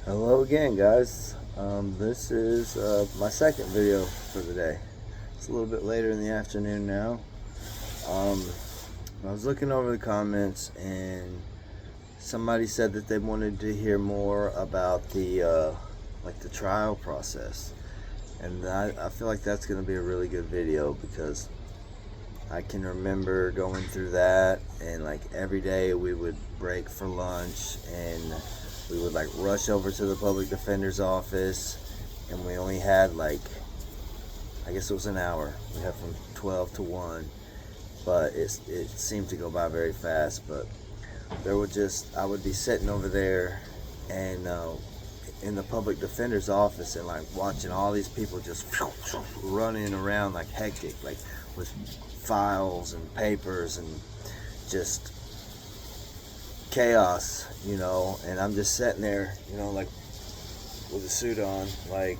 Hello again, guys. This is my second video for the day. It's a little bit later in the afternoon now. Um, I was looking over the comments, and somebody said that they wanted to hear more about the the trial process, and I feel like that's going to be a really good video because I can remember going through that, and like every day we would break for lunch and we would like rush over to the public defender's office, and we only had like, I guess it was an hour. We had from 12 to 1, but it seemed to go by very fast. But I would be sitting over there and in the public defender's office and like watching all these people just running around like hectic, like with files and papers and just chaos, and I'm just sitting there, like with a suit on, like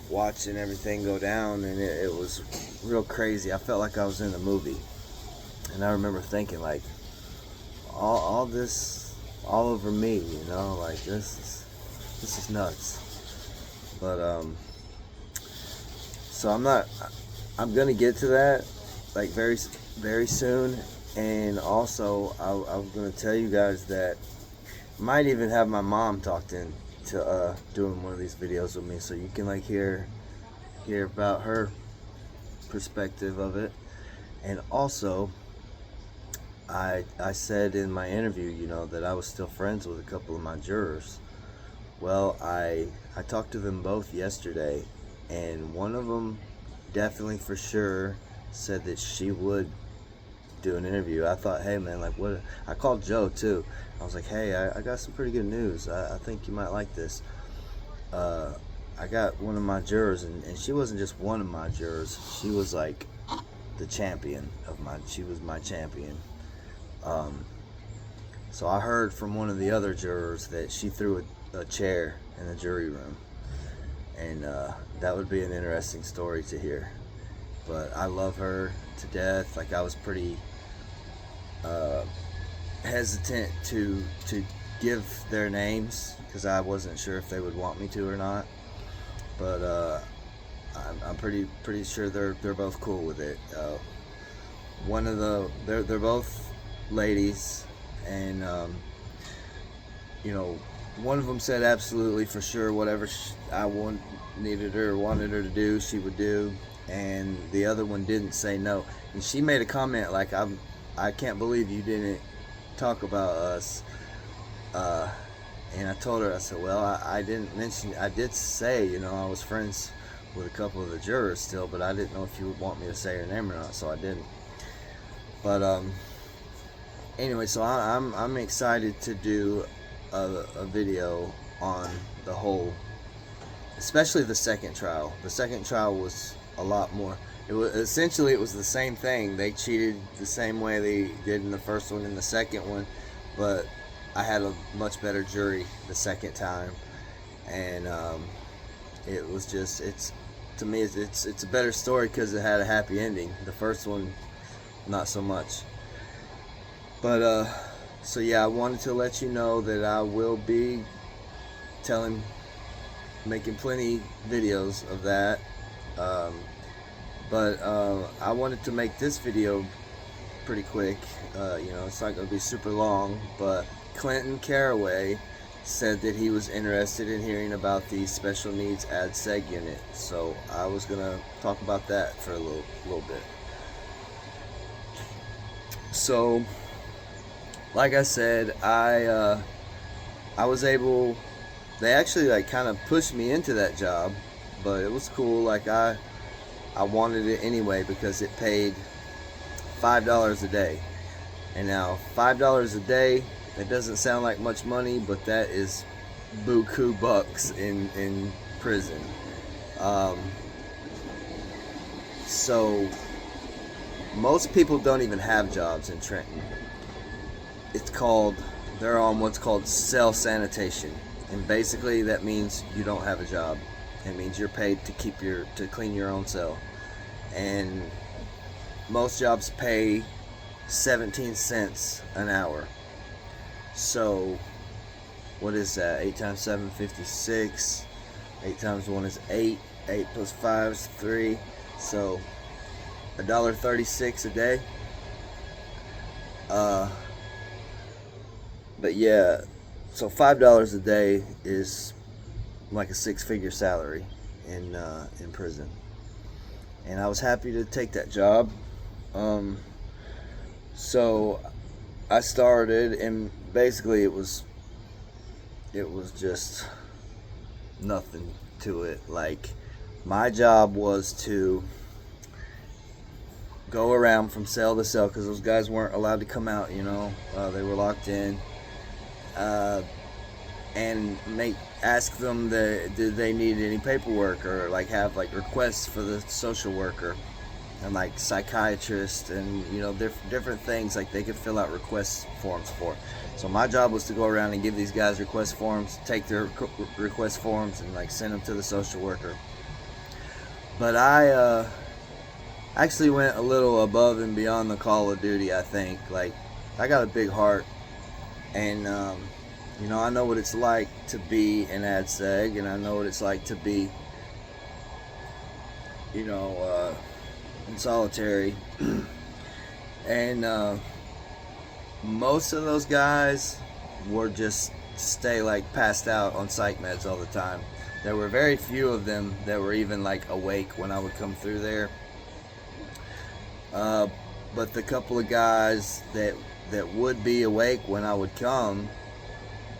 watching everything go down, and it was real crazy. I felt like I was in a movie, and I remember thinking like all this all over me, like this is nuts. But so I'm gonna get to that like very soon. And also I'm gonna tell you guys that I might even have my mom talked in to doing one of these videos with me, so you can like hear about her perspective of it. And also I said in my interview, that I was still friends with a couple of my jurors. Well, I talked to them both yesterday, and one of them definitely for sure said that she would do an interview. I thought, hey man, like what? I called Joe too. I was like, hey, I got some pretty good news. I think you might like this. I got one of my jurors, and she wasn't just one of my jurors. She was like the champion of she was my champion. So I heard from one of the other jurors that she threw a chair in the jury room, and that would be an interesting story to hear. But I love her to death. Like I was pretty hesitant to give their names because I wasn't sure if they would want me to or not. But I'm pretty sure they're both cool with it. They're both ladies, and one of them said absolutely for sure whatever needed her or wanted her to do, she would do, and the other one didn't say no. And she made a comment like, I can't believe you didn't talk about us. And I told her, I said, well, I didn't mention, I did say, I was friends with a couple of the jurors still, but I didn't know if you would want me to say her name or not, so I didn't. But anyway, so I'm excited to do a video on the whole, especially the second trial. The second trial was a lot more. It was the same thing. They cheated the same way they did in the first one and the second one, but I had a much better jury the second time, and it was just to me it's a better story because it had a happy ending. The first one, not so much. But so yeah, I wanted to let you know that I will be making plenty videos of that. But I wanted to make this video pretty quick. It's not going to be super long, but Clinton Caraway said that he was interested in hearing about the special needs ad seg unit. So I was going to talk about that for a little bit. So like I said, I was able, they actually like kind of pushed me into that job, but it was cool. Like I wanted it anyway because it paid $5 a day. And now $5 a day, it doesn't sound like much money, but that is buku bucks in prison. So most people don't even have jobs in Trenton. They're on what's called cell sanitation, and basically that means you don't have a job. It means you're paid to clean your own cell, and most jobs pay 17 cents an hour. So what is that? 8 times 7, 56. 8 times 1 is 8. 8 plus 5 is 3. So $1.36 a day. But yeah, so $5 a day is like a 6-figure salary in prison, and I was happy to take that job. So I started, and basically it was just nothing to it. Like, my job was to go around from cell to cell, because those guys weren't allowed to come out, they were locked in, and ask them did they need any paperwork, or like have like requests for the social worker and like psychiatrist, and different things like they could fill out request forms for. So my job was to go around and give these guys request forms, take their request forms, and like send them to the social worker. But I actually went a little above and beyond the call of duty. I think, like, I got a big heart, and I know what it's like to be an ad seg, and I know what it's like to be in solitary. And most of those guys were just stay like passed out on psych meds all the time. There were very few of them that were even like awake when I would come through there. But the couple of guys that would be awake when I would come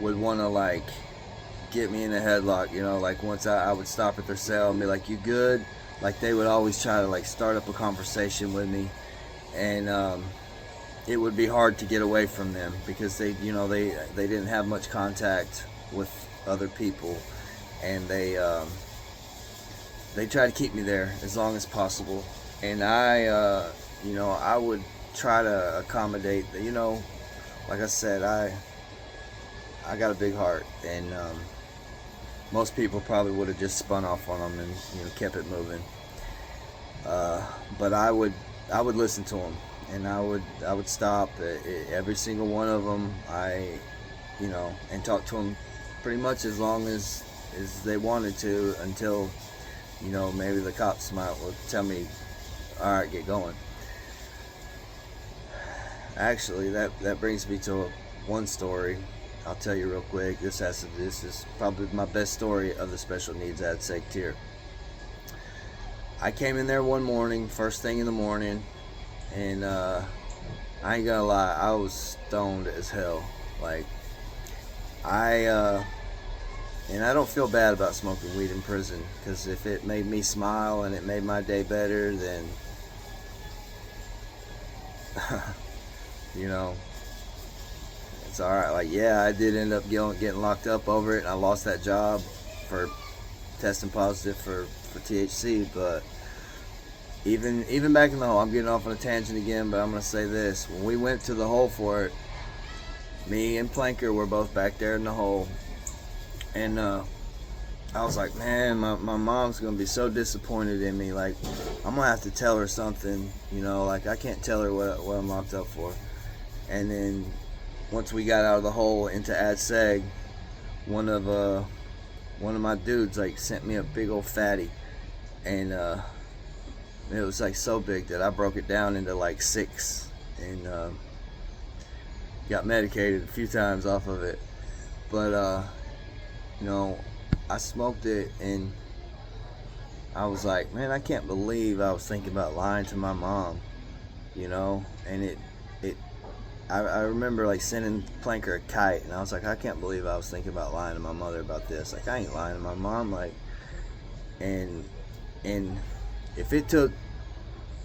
would want to like get me in a headlock, like once I would stop at their cell and be like, "You good?" Like, they would always try to like start up a conversation with me, and it would be hard to get away from them, because they didn't have much contact with other people, and they try to keep me there as long as possible. And I would try to accommodate. Like I said, I got a big heart, and most people probably would have just spun off on them and kept it moving. But I would listen to them, and I would stop at every single one of them. And talk to them pretty much as long as they wanted to, until maybe the cops would tell me, "All right, get going." Actually, that brings me to one story. I'll tell you real quick. This is probably my best story of the special needs ad seg tier. I came in there one morning, first thing in the morning, and I ain't gonna lie, I was stoned as hell. Like, and I don't feel bad about smoking weed in prison, because if it made me smile and it made my day better, then it's alright. Like, yeah, I did end up getting locked up over it, and I lost that job for testing positive for THC. But even back in the hole, I'm getting off on a tangent again, but I'm going to say this. When we went to the hole for it, me and Planker were both back there in the hole, and I was like, man, my mom's going to be so disappointed in me. Like, I'm going to have to tell her something, like, I can't tell her what I'm locked up for. And then once we got out of the hole into ad seg, one of my dudes like sent me a big old fatty, and it was like so big that I broke it down into like 6, and got medicated a few times off of it. But I smoked it, and I was like, man, I can't believe I was thinking about lying to my mom, and I remember like sending Planker a kite, and I was like, I can't believe I was thinking about lying to my mother about this. Like, I ain't lying to my mom. Like, and if it took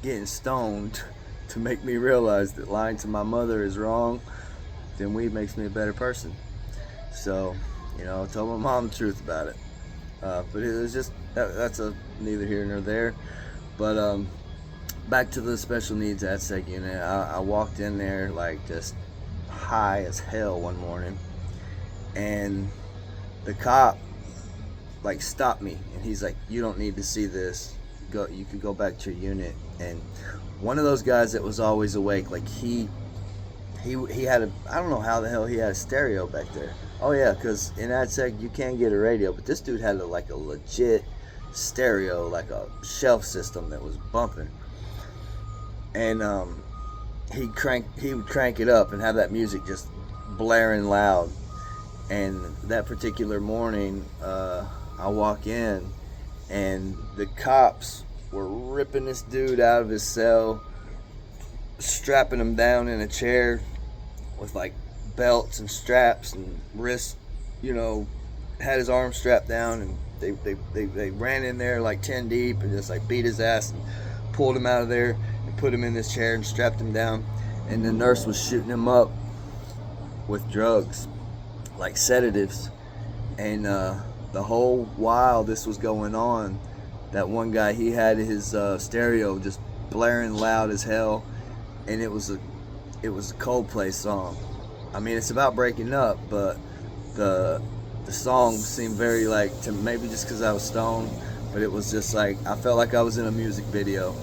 getting stoned to make me realize that lying to my mother is wrong, then weed makes me a better person. So, I told my mom the truth about it. But it was just, that's neither here nor there. But back to the special needs ad seg unit. I walked in there like just high as hell one morning, and the cop like stopped me, and he's like, "You don't need to see this. You can go back to your unit." And one of those guys that was always awake, like he had I don't know how the hell he had a stereo back there. Oh yeah, because in that sec you can get a radio, but this dude had like a legit stereo, like a shelf system that was bumping, and he would crank it up and have that music just blaring loud. And that particular morning, I walk in, and the cops were ripping this dude out of his cell, strapping him down in a chair with like belts and straps and wrists, had his arms strapped down, and they ran in there like 10 deep and just like beat his ass and pulled him out of there and put him in this chair and strapped him down. And the nurse was shooting him up with drugs, like sedatives. And the whole while this was going on, that one guy, he had his stereo just blaring loud as hell, and it was a Coldplay song. I mean, it's about breaking up, but the song seemed very like, to maybe just because I was stoned, but it was just like, I felt like I was in a music video,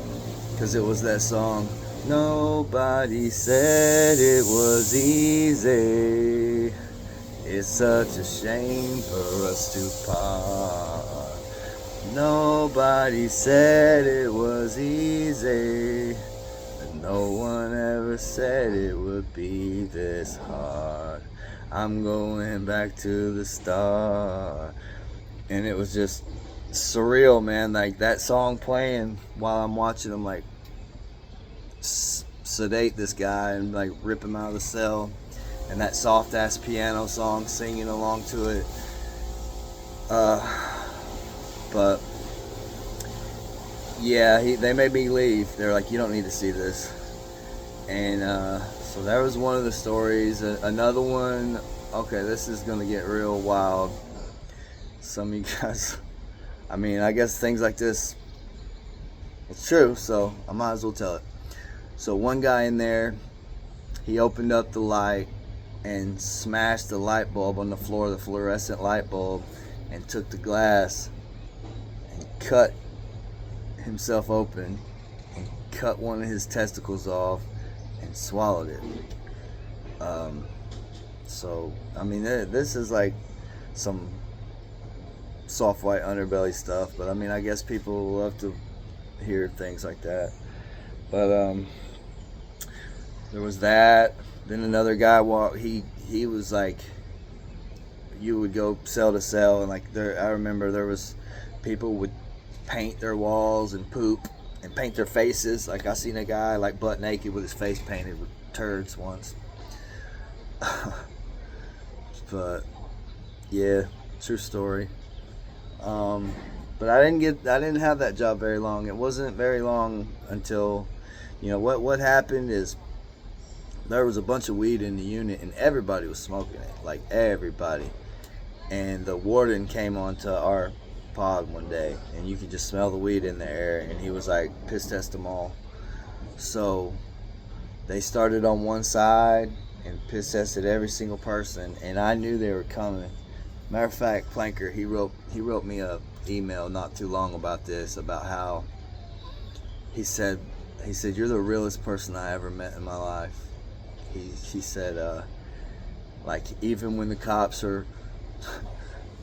because it was that song, nobody said it was easy, it's such a shame for us to part, nobody said it was easy, and no one ever said it would be this hard, I'm going back to the start. And it was just surreal, man, like that song playing while I'm watching him like sedate this guy and like rip him out of the cell, and that soft ass piano song singing along to it. But yeah, they made me leave. They're like, you don't need to see this. And so that was one of the stories. Another one, okay, this is gonna get real wild. Some of you guys, I mean, I guess things like this, it's true, so I might as well tell it. So one guy in there, he opened up the light and smashed the light bulb on the floor, the fluorescent light bulb, and took the glass and cut himself open and cut one of his testicles off and swallowed it. So I mean, this is like some soft white underbelly stuff, but I mean, I guess people love to hear things like that. But there was that. Then another guy he was like, you would go cell to cell, and like I remember there was people would paint their walls and poop and paint their faces. Like I seen a guy like butt naked with his face painted with turds once. But yeah, true story. But I didn't have that job very long. It wasn't very long until, what happened is there was a bunch of weed in the unit and everybody was smoking it, like everybody. And the warden came onto our pod one day, and you could just smell the weed in the air, and he was like, piss test them all. So they started on one side and piss tested every single person, and I knew they were coming. Matter of fact, Planker, he wrote me a email not too long about this, about how he said you're the realest person I ever met in my life. He said like, even when the cops are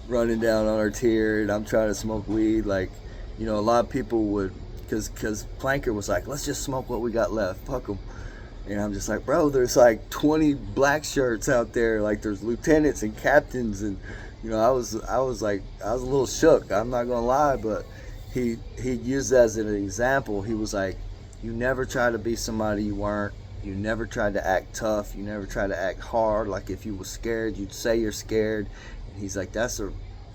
running down on our tier and I'm trying to smoke weed, like, a lot of people would, because Planker was like, let's just smoke what we got left, fuck them. And I'm just like, bro, there's like 20 black shirts out there, like there's lieutenants and captains, and I was a little shook, I'm not gonna lie. But he used that as an example. He was like, you never try to be somebody you weren't. You never tried to act tough. You never tried to act hard. Like if you were scared, you'd say you're scared. And he's like, that's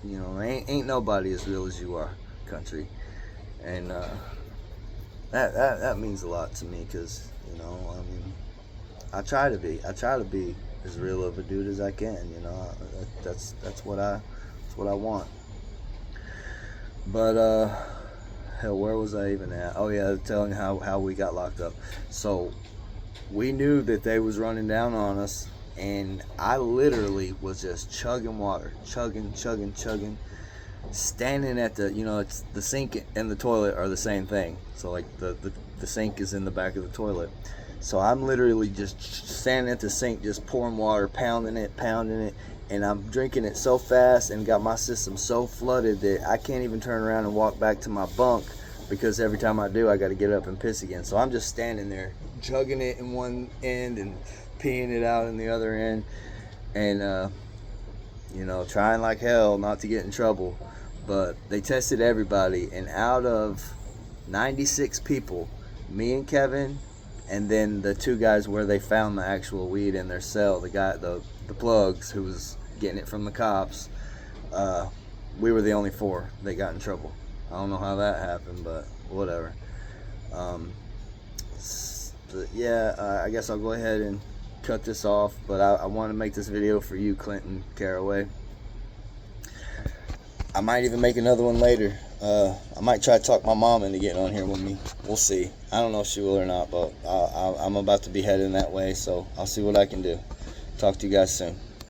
ain't nobody as real as you are, country. And that means a lot to me, because I mean, I try to be as real of a dude as I can. That's what I want. But hell, where was I even at? Oh yeah, telling how we got locked up. So we knew that they was running down on us, and I literally was just chugging water, chugging, standing at the, it's the sink and the toilet are the same thing. So like the sink is in the back of the toilet. So I'm literally just standing at the sink, just pouring water, pounding it, and I'm drinking it so fast and got my system so flooded that I can't even turn around and walk back to my bunk, because every time I do, I got to get up and piss again. So I'm just standing there chugging it in one end and peeing it out in the other end, and you know, trying like hell not to get in trouble. But they tested everybody, and out of 96 people, me and Kevin, and then the 2 guys where they found the actual weed in their cell, the guy, the plugs who was getting it from the cops, we were the only 4 that got in trouble. I don't know how that happened, but whatever. But yeah, I guess I'll go ahead and cut this off, but I want to make this video for you, Clinton Caraway. I might even make another one later. I might try to talk my mom into getting on here with me. We'll see. I don't know if she will or not, but I'm about to be heading that way, so I'll see what I can do. Talk to you guys soon.